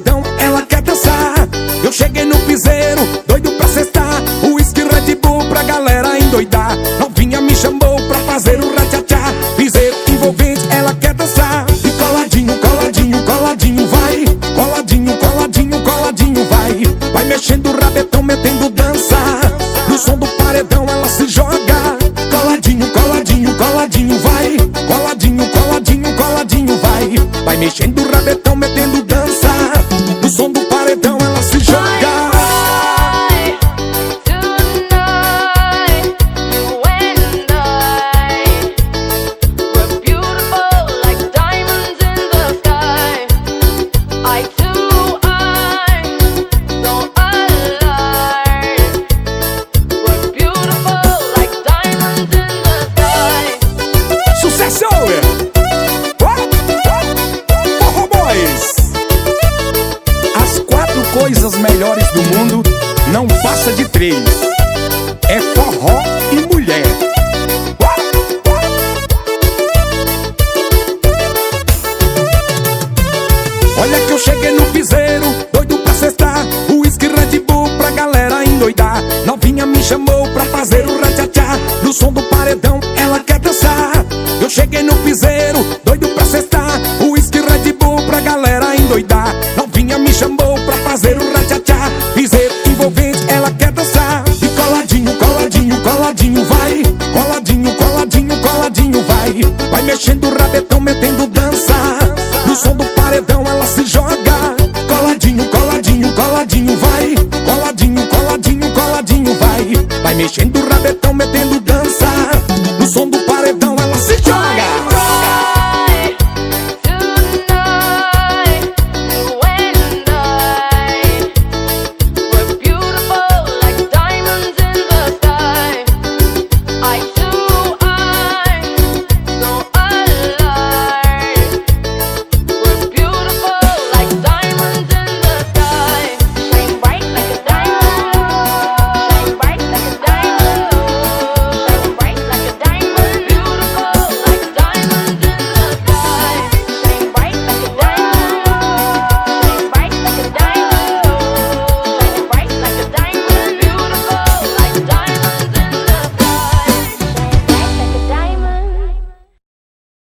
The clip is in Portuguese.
paredão, ela quer dançar. Eu cheguei no piseiro, doido pra cestar. Whisky Red Bull pra galera endoidar. Novinha me chamou pra fazer o ratchatá. Piseiro envolvente, ela quer dançar. E coladinho, coladinho, coladinho vai. Coladinho, coladinho, coladinho vai. Vai mexendo o rabetão, metendo dança. No som do paredão ela se joga. Coladinho, coladinho, coladinho vai. Coladinho, coladinho, coladinho vai. Vai mexendo o rabetão, metendo dança. No som do paredão ela se joga. Coisas melhores do mundo não passa de 3. É forró e mulher. Olha que eu cheguei no piseiro, doido pra cestar. Whisky Red Bull pra galera endoidar. Novinha me chamou pra fazer o ratchatá. No som do paredão ela quer dançar. Eu cheguei no piseiro, doido pra cestar. Whisky Red Bull pra galera endoidar. Novinha me chamou pra fazer o ratchatá. Piseiro envolvente, ela quer dançar. E coladinho, coladinho, coladinho vai. Coladinho, coladinho, coladinho vai. Vai mexendo o rabetão, metendo dança. No som do paredão ela se joga. Coladinho, coladinho, coladinho vai. Coladinho, coladinho, coladinho vai. Vai mexendo o rabetão, metendo dança.